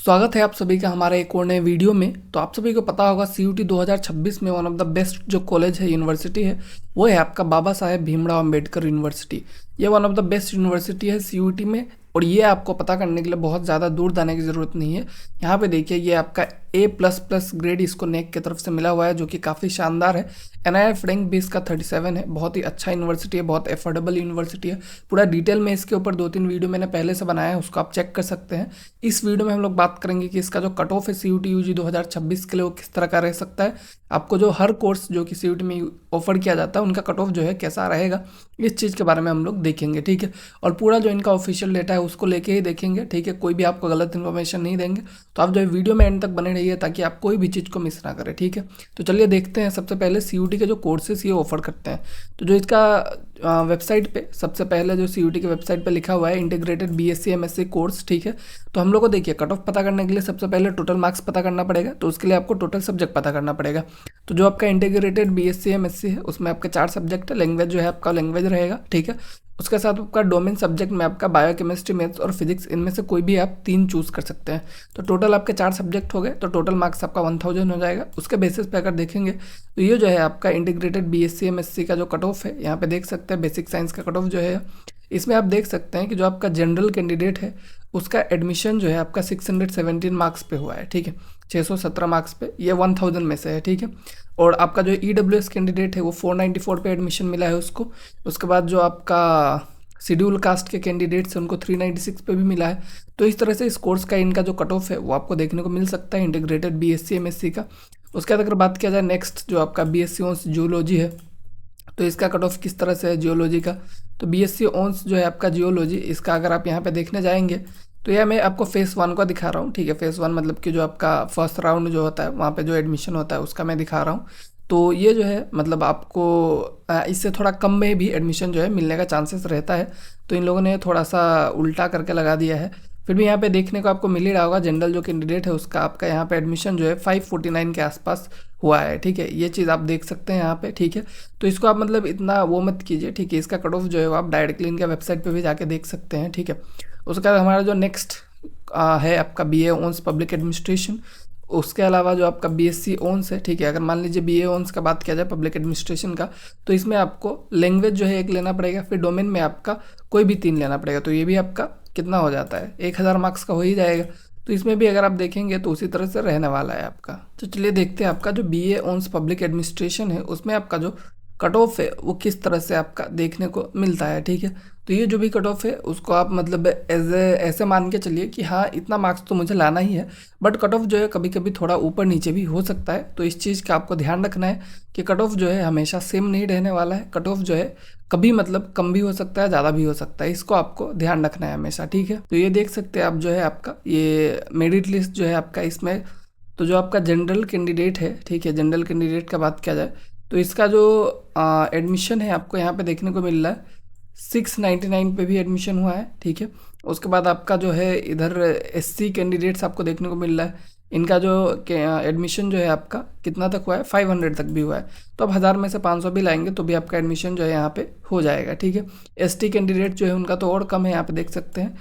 स्वागत है आप सभी का हमारे एक और नए वीडियो में। तो आप सभी को पता होगा सीयूटी 2026 में वन ऑफ द बेस्ट जो कॉलेज है, यूनिवर्सिटी है, वो है आपका बाबा साहेब भीमराव अंबेडकर यूनिवर्सिटी। ये one of the best university है सीयूटी में, और ये आपको पता करने के लिए बहुत ज़्यादा दूर जाने की ज़रूरत नहीं है। यहाँ पे देखिए, ये आपका A++ ग्रेड इसको नेक की तरफ से मिला हुआ है, जो कि काफ़ी शानदार है। NIRF रैंक भी इसका 37 है। बहुत ही अच्छा यूनिवर्सिटी है, बहुत अफोर्डेबल यूनिवर्सिटी है। पूरा डिटेल में इसके ऊपर 2-3 वीडियो मैंने पहले से बनाया है, उसको आप चेक कर सकते हैं। इस वीडियो में हम लोग बात करेंगे कि इसका जो कट ऑफ है सीयूटी यूजी 2026 के लिए वो किस तरह का रह सकता है। आपको जो हर कोर्स जो कि सीयूटी में ऑफर किया जाता है उनका कट ऑफ जो है कैसा रहेगा, इस चीज़ के बारे में हम लोग देखेंगे, ठीक है। और पूरा जो इनका ऑफिशियल डेटा है उसको लेके ही देखेंगे, ठीक है। कोई भी आपको गलत इन्फॉर्मेशन नहीं देंगे। तो आप जो है वीडियो में एंड तक बने रहिए ताकि आप कोई भी चीज़ को मिस ना करें, ठीक है। तो चलिए देखते हैं। सबसे पहले सीयूटी के जो कोर्सेस ये ऑफर करते हैं, तो जो इसका वेबसाइट पे सबसे पहले जो सीयूटी के वेबसाइट पे लिखा हुआ है इंटीग्रेटेड BSc MSc कोर्स, ठीक है। तो हम लोग को देखिए, कट ऑफ पता करने के लिए सबसे पहले टोटल मार्क्स पता करना पड़ेगा, तो उसके लिए आपको टोटल सब्जेक्ट पता करना पड़ेगा। तो जो आपका इंटीग्रेटेड BSc MSc है उसमें आपके 4 सब्जेक्ट है। लैंग्वेज जो है आपका लैंग्वेज रहेगा, ठीक है। उसके साथ आपका डोमेन सब्जेक्ट में आपका बायो, केमिस्ट्री, मैथ्स और फिजिक्स, इनमें से कोई भी आप 3 चूज़ कर सकते हैं। तो टोटल आपके 4 सब्जेक्ट हो गए, तो टोटल मार्क्स आपका 1000 हो जाएगा। उसके बेसिस पे अगर देखेंगे तो ये जो है आपका इंटीग्रेटेड BSc MSc का जो कट ऑफ है, यहाँ पे देख सकते हैं बेसिक साइंस का कट ऑफ जो है, इसमें आप देख सकते हैं कि जो आपका जनरल कैंडिडेट है उसका एडमिशन जो है आपका 617 मार्क्स पे हुआ है, ठीक है। 617 मार्क्स पे, ये 1000 में से है, ठीक है। और आपका जो EWS कैंडिडेट है वो 494 पे एडमिशन मिला है उसको। उसके बाद जो आपका शेड्यूल कास्ट के कैंडिडेट्स हैं उनको 396 पे भी मिला है। तो इस तरह से इस कोर्स का इनका जो कट ऑफ है वो आपको देखने को मिल सकता है इंटीग्रेटेड BSc MSc का। उसके बाद अगर बात किया जाए नेक्स्ट जो आपका BSc ऑनर्स जियोलॉजी है, तो इसका कट ऑफ किस तरह से है जियोलॉजी का। तो BSc ऑनर्स जो है आपका जियोलॉजी, इसका अगर आप यहाँ पे देखने जाएंगे तो यह मैं आपको फेस 1 का दिखा रहा हूँ, ठीक है। फेस 1 मतलब कि जो आपका फर्स्ट राउंड जो होता है वहाँ पे जो एडमिशन होता है उसका मैं दिखा रहा हूँ। तो ये जो है मतलब आपको इससे थोड़ा कम में भी एडमिशन जो है मिलने का चांसेस रहता है। तो इन लोगों ने थोड़ा सा उल्टा करके लगा दिया है। फिर भी यहाँ पे देखने को आपको मिल ही रहा होगा, जनरल जो कैंडिडेट है उसका आपका यहाँ पे एडमिशन जो है 549 के आसपास हुआ है, ठीक है। ये चीज़ आप देख सकते हैं यहाँ पे, ठीक है। तो इसको आप मतलब इतना वो मत कीजिए, ठीक है। इसका कट ऑफ जो है वो आप डायरेक्टली इनका वेबसाइट पे भी जाके देख सकते हैं, ठीक है। उसके बाद हमारा जो नेक्स्ट है आपका BA ऑनर्स पब्लिक एडमिनिस्ट्रेशन। उसके अलावा जो आपका BSc ऑनर्स है, ठीक है। अगर मान लीजिए BA ऑनर्स का बात किया जाए पब्लिक एडमिनिस्ट्रेशन का, तो इसमें आपको लैंग्वेज जो है एक लेना पड़ेगा, फिर डोमेन में आपका कोई भी 3 लेना पड़ेगा। तो ये भी आपका कितना हो जाता है, 1000 मार्क्स का हो ही जाएगा। तो इसमें भी अगर आप देखेंगे तो उसी तरह से रहने वाला है आपका। तो चलिए देखते हैं आपका जो BA ऑनर्स पब्लिक एडमिनिस्ट्रेशन है उसमें आपका जो कट ऑफ है वो किस तरह से आपका देखने को मिलता है, ठीक है। तो ये जो भी कट ऑफ है उसको आप मतलब ऐसे मान के चलिए कि हाँ इतना मार्क्स तो मुझे लाना ही है, बट कट ऑफ जो है कभी कभी थोड़ा ऊपर नीचे भी हो सकता है। तो इस चीज़ का आपको ध्यान रखना है कि कट ऑफ जो है हमेशा सेम नहीं रहने वाला है। कट ऑफ जो है कभी मतलब कम भी हो सकता है, ज़्यादा भी हो सकता है, इसको आपको ध्यान रखना है हमेशा, ठीक है। तो ये देख सकते हैं आप जो है आपका ये मेरिट लिस्ट जो है आपका इसमें। तो जो आपका जनरल कैंडिडेट है, ठीक है, जनरल कैंडिडेट का बात किया जाए तो इसका जो एडमिशन है आपको यहाँ पे देखने को मिल रहा है 699 पे भी एडमिशन हुआ है, ठीक है। उसके बाद आपका जो है इधर SC कैंडिडेट्स आपको देखने को मिल रहा है। इनका जो एडमिशन जो है आपका कितना तक हुआ है, 500 तक भी हुआ है। तो अब 1000 में से 500 भी लाएंगे तो भी आपका एडमिशन जो है यहाँ पे हो जाएगा, ठीक है। ST कैंडिडेट जो है उनका तो और कम है, यहाँ पे देख सकते हैं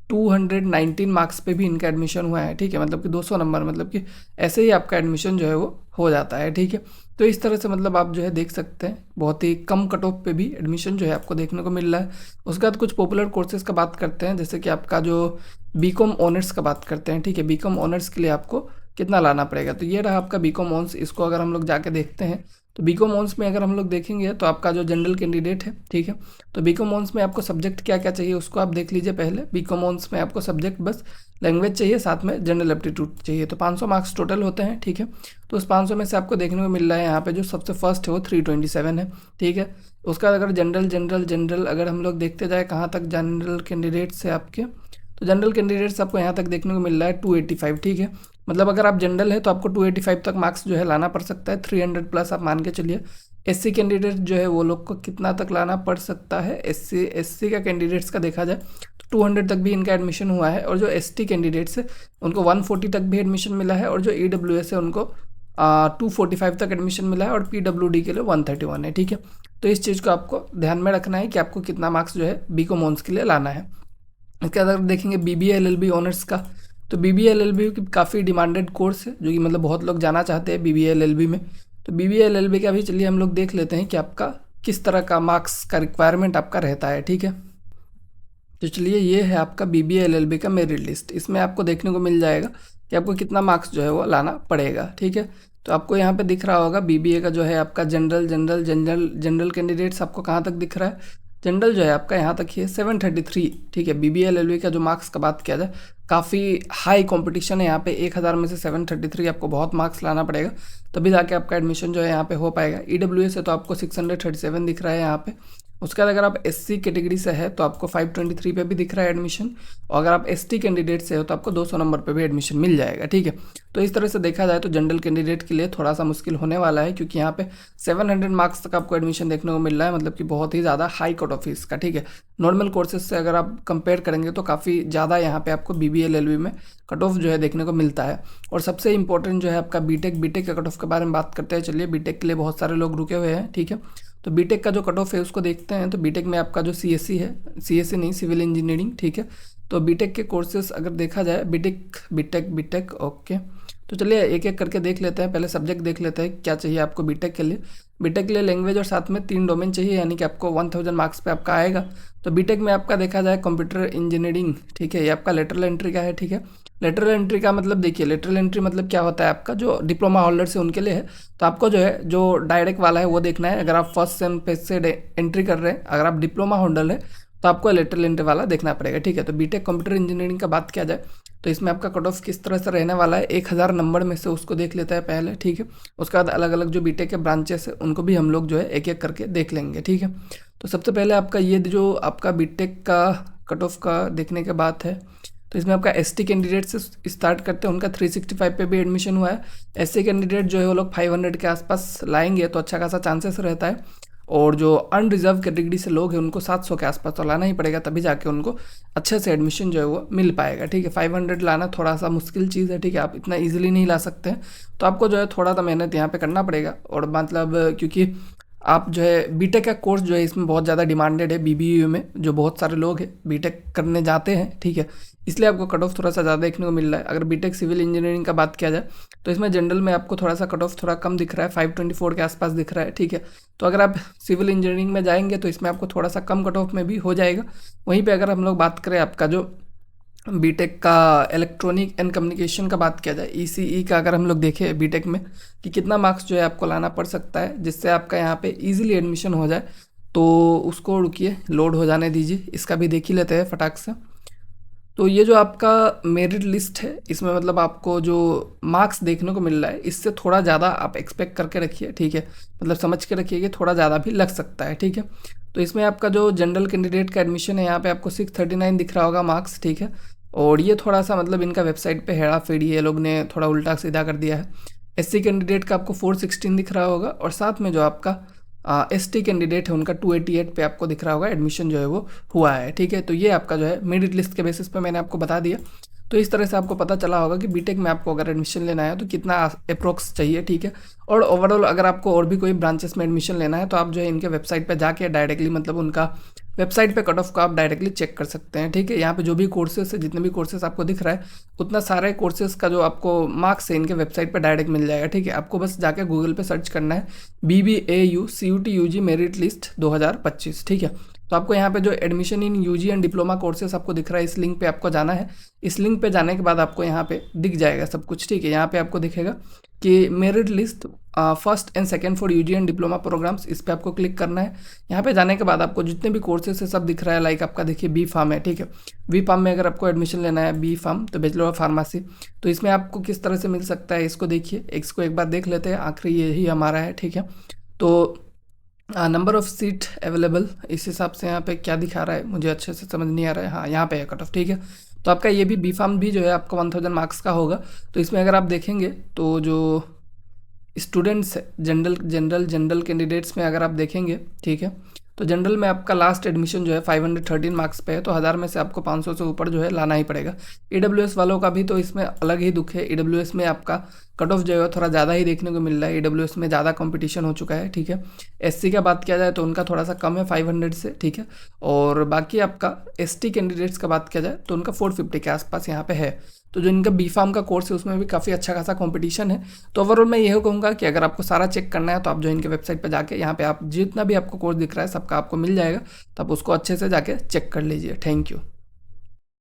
219 मार्क्स पे भी इनका एडमिशन हुआ है, ठीक है। मतलब कि 200 नंबर, मतलब कि ऐसे ही आपका एडमिशन जो है वो हो जाता है, ठीक है। तो इस तरह से मतलब आप जो है देख सकते हैं बहुत ही कम कट ऑफ पे भी एडमिशन जो है आपको देखने को मिल रहा है। उसके बाद कुछ पॉपुलर कोर्सेज का बात करते हैं, जैसे कि आपका जो BCom ऑनर्स का बात करते हैं, ठीक है। BCom ऑनर्स के लिए आपको कितना लाना पड़ेगा, तो ये रहा आपका BCom ऑनर्स। इसको अगर हम लोग जाके देखते हैं तो BCom ऑनर्स में अगर हम लोग देखेंगे तो आपका जो जनरल कैंडिडेट है, ठीक है, तो BCom ऑनर्स में आपको सब्जेक्ट क्या क्या चाहिए उसको आप देख लीजिए पहले। BCom ऑनर्स में आपको सब्जेक्ट बस लैंग्वेज चाहिए, साथ में जनरल एप्टीट्यूड चाहिए। तो 500 मार्क्स टोटल होते हैं, ठीक है। तो उस 500 में से आपको देखने को मिल रहा है यहाँ पे जो सबसे फर्स्ट है वो 327 है, ठीक है। उसका अगर जनरल अगर हम लोग देखते जाए कहाँ तक जनरल कैंडिडेट्स है आपके, तो जनरल कैंडिडेट्स आपको यहाँ तक देखने को मिल रहा है 285, ठीक है। मतलब अगर आप जनरल है तो आपको 285 तक मार्क्स जो है लाना पड़ सकता है, 300 प्लस आप मान के चलिए। SC कैंडिडेट जो है वो लोग को कितना तक लाना पड़ सकता है, SC का कैंडिडेट्स का देखा जाए तो 200 तक भी इनका एडमिशन हुआ है। और जो ST कैंडिडेट्स है उनको 140 तक भी एडमिशन मिला है, और जो EWS है उनको 245 तक एडमिशन मिला है, और PWD के लिए 131 है, ठीक है। तो इस चीज़ को आपको ध्यान में रखना है कि आपको कितना मार्क्स जो है BCom ऑनर्स के लिए लाना है। इसके बाद अगर देखेंगे BBA LLB ऑनर्स का, तो BBA LLB की काफ़ी डिमांडेड कोर्स है, जो कि मतलब बहुत लोग जाना चाहते हैं BBA LLB में। तो BBA LLB का भी चलिए हम लोग देख लेते हैं कि आपका किस तरह का मार्क्स का रिक्वायरमेंट आपका रहता है, ठीक है। तो चलिए ये है आपका BBA LLB का मेरिट लिस्ट। इसमें आपको देखने को मिल जाएगा कि आपको कितना मार्क्स जो है वो लाना पड़ेगा, ठीक है। तो आपको यहाँ पे दिख रहा होगा BBA का जो है आपका जनरल कैंडिडेट्स आपको कहाँ तक दिख रहा है। जनरल जो है आपका यहाँ तक ही है 733, ठीक है। BBA LLB का जो मार्क्स का बात किया जाए, काफ़ी हाई कंपटीशन है यहाँ पे। 1000 में से 733 आपको बहुत मार्क्स लाना पड़ेगा, तभी जाके आपका एडमिशन जो है यहाँ पे हो पाएगा। EWS है तो आपको 637 दिख रहा है यहाँ पे। उसके बाद अगर आप SC कैटेगरी से है तो आपको 523 पे भी दिख रहा है एडमिशन, और अगर आप ST कैंडिडेट से हो तो आपको 200 नंबर पे भी एडमिशन मिल जाएगा, ठीक है। तो इस तरह से देखा जाए तो जनरल कैंडिडेट के लिए थोड़ा सा मुश्किल होने वाला है, क्योंकि यहाँ पे 700 मार्क्स तक आपको एडमिशन देखने को मिल रहा है, मतलब कि बहुत ही ज़्यादा हाई कट ऑफ इसका, ठीक है। नॉर्मल कोर्सेज से अगर आप कंपेयर करेंगे तो काफ़ी ज़्यादा यहाँ पे आपको BBA LLB में कट ऑफ जो है देखने को मिलता है। और सबसे इंपॉर्टेंट जो है आपका बीटेक का कट ऑफ के बारे में बात करते हैं। चलिए बीटेक के लिए बहुत सारे लोग रुके हुए हैं, ठीक है। तो बीटेक का जो कट ऑफ है उसको देखते हैं। तो बीटेक में आपका जो CSE है, CSE नहीं सिविल इंजीनियरिंग, ठीक है। तो बीटेक के कोर्सेज अगर देखा जाए, बीटेक ओके। तो चलिए एक एक करके देख लेते हैं। पहले सब्जेक्ट देख लेते हैं क्या चाहिए आपको बीटेक के लिए। बीटेक के लिए लैंग्वेज और साथ में 3 डोमेन चाहिए, यानी कि आपको 1000 मार्क्स पे आपका आएगा। तो बीटेक में आपका देखा जाए कंप्यूटर इंजीनियरिंग, ठीक है, ये आपका लेटरल एंट्री का है, ठीक है। लेटरल एंट्री का मतलब देखिए, लेटरल एंट्री मतलब क्या होता है आपका, जो डिप्लोमा होल्डर्स है उनके लिए है। तो आपको जो है जो डायरेक्ट वाला है वो देखना है। अगर आप फर्स्ट सेम पे से एंट्री कर रहे हैं, अगर आप डिप्लोमा होल्डर है तो आपको लेटरल एंट्री वाला देखना पड़ेगा, ठीक है। तो बीटेक कंप्यूटर इंजीनियरिंग का बात किया जाए तो इसमें आपका कट ऑफ किस तरह से रहने वाला है, 1000 नंबर में से उसको देख लेता है पहले, ठीक है। उसके बाद अलग अलग जो बीटेक के ब्रांचेस है उनको भी हम लोग जो है एक एक करके देख लेंगे, ठीक है। तो सबसे पहले आपका ये जो आपका बीटेक का कट ऑफ का देखने के बात है, तो इसमें आपका ST कैंडिडेट से स्टार्ट करते हैं, उनका 365 पे भी एडमिशन हुआ है। SC कैंडिडेट जो है वो लोग 500 के आसपास लाएंगे तो अच्छा खासा चांसेस रहता है। और जो अनरिजर्व कैटेगरी से लोग हैं उनको 700 के आसपास तो लाना ही पड़ेगा, तभी जाके उनको अच्छे से एडमिशन जो है वो मिल पाएगा, ठीक है। 500 लाना थोड़ा सा मुश्किल चीज़ है, ठीक है। आप इतना ईजिली नहीं ला सकते हैं, तो आपको जो है थोड़ा सा मेहनत यहाँ पे करना पड़ेगा। और मतलब क्योंकि आप जो है बीटेक का कोर्स जो है इसमें बहुत ज़्यादा डिमांडेड है, BBU में जो बहुत सारे लोग हैं बीटेक करने जाते हैं, ठीक है। इसलिए आपको कट ऑफ थोड़ा सा ज़्यादा देखने को मिल रहा है। अगर बीटेक सिविल इंजीनियरिंग का बात किया जाए तो इसमें जनरल में आपको थोड़ा सा कट ऑफ थोड़ा कम दिख रहा है, 524 के आसपास दिख रहा है, ठीक है। तो अगर आप सिविल इंजीनियरिंग में जाएंगे तो इसमें आपको थोड़ा सा कम कट ऑफ में भी हो जाएगा। वहीं पर अगर हम लोग बात करें आपका जो बीटेक का इलेक्ट्रॉनिक एंड कम्युनिकेशन का बात किया जाए, ECE का अगर हम लोग देखें बीटेक में कि कितना मार्क्स जो है आपको लाना पड़ सकता है जिससे आपका यहाँ पे इजीली एडमिशन हो जाए, तो उसको रुकिए लोड हो जाने दीजिए, इसका भी देख ही लेते हैं फटाक से। तो ये जो आपका मेरिट लिस्ट है इसमें मतलब आपको जो मार्क्स देखने को मिल रहा है इससे थोड़ा ज़्यादा आप एक्सपेक्ट करके रखिए, ठीक है। मतलब समझ के रखिए कि थोड़ा ज़्यादा भी लग सकता है, ठीक है। तो इसमें आपका जो जनरल कैंडिडेट का एडमिशन है यहाँ पे आपको 639 दिख रहा होगा मार्क्स, ठीक है। और ये थोड़ा सा मतलब इनका वेबसाइट पे हेड़ा फेड़ी है, लोग ने थोड़ा उल्टा सीधा कर दिया है। SC कैंडिडेट का आपको 416 दिख रहा होगा, और साथ में जो आपका ST कैंडिडेट है उनका 288 पे आपको दिख रहा होगा एडमिशन जो है वो हुआ है, ठीक है। तो ये आपका जो है मेरिट लिस्ट के बेसिस पे मैंने आपको बता दिया। तो इस तरह से आपको पता चला होगा कि बीटेक में आपको अगर एडमिशन लेना है तो कितना अप्रोक्स चाहिए, ठीक है। और ओवरऑल अगर आपको और भी कोई ब्रांचेस में एडमिशन लेना है तो आप जो है इनके वेबसाइट पे जाके डायरेक्टली मतलब उनका वेबसाइट पे कट ऑफ को आप डायरेक्टली चेक कर सकते हैं, ठीक है। यहाँ पे जो भी कोर्सेस है, जितने भी कोर्सेस आपको दिख रहा है उतना सारे कोर्सेज का जो आपको मार्क्स है इनके वेबसाइट पे डायरेक्ट मिल जाएगा, ठीक है। आपको बस जाके गूगल पे सर्च करना है BBAU CUT UG merit list 2025, ठीक है। तो आपको यहाँ पे जो admission in UG and diploma courses आपको दिख रहा है, इस लिंक पे आपको जाना है। इस लिंक पे जाने के बाद आपको यहाँ पे दिख जाएगा सब कुछ, ठीक है। यहाँ पे आपको दिखेगा कि merit list first and second for UG and diploma programs, इस पे आपको क्लिक करना है। यहाँ पे जाने के बाद आपको जितने भी कोर्सेस है सब दिख रहा है। लाइक आपका देखिए B.Pharm है, ठीक है। B.Pharm में अगर आपको एडमिशन लेना है, B.Pharm तो बैचलर ऑफ फार्मेसी, तो इसमें आपको किस तरह से मिल सकता है इसको देखिए, इसको एक बार देख लेते हैं। आखिरी यही हमारा है, ठीक है। तो नंबर ऑफ सीट अवेलेबल इस हिसाब से यहाँ पे क्या दिखा रहा है मुझे अच्छे से समझ नहीं आ रहा है। हाँ, यहाँ पे है कट ऑफ, ठीक है। तो आपका ये भी B.Pharm भी जो है आपका 1000 मार्क्स का होगा। तो इसमें अगर आप देखेंगे तो जो स्टूडेंट्स जनरल कैंडिडेट्स में अगर आप देखेंगे, ठीक है, तो जनरल में आपका लास्ट एडमिशन जो है 513 मार्क्स पे है, तो 1000 में से आपको 500 से ऊपर जो है लाना ही पड़ेगा। EWS वालों का भी तो इसमें अलग ही दुख है। EWS में आपका कट ऑफ जो है थोड़ा ज़्यादा ही देखने को मिल रहा है। EWS में ज़्यादा कंपटीशन हो चुका है, ठीक है। SC का बात किया जाए तो उनका थोड़ा सा कम है 500 से, ठीक है। और बाकी आपका ST कैंडिडेट्स का बात किया जाए तो उनका 450 के आसपास यहाँ पे है। तो जो इनका बी फार्म का कोर्स है उसमें भी काफ़ी अच्छा खासा कंपटीशन है। तो ओवरऑल मैं यही कहूँगा कि अगर आपको सारा चेक करना है तो आप जो इनके वेबसाइट पर जाके यहाँ पे आप जितना भी आपको कोर्स दिख रहा है सबका आपको मिल जाएगा, तो आप उसको अच्छे से जाके चेक कर लीजिए। Thank you.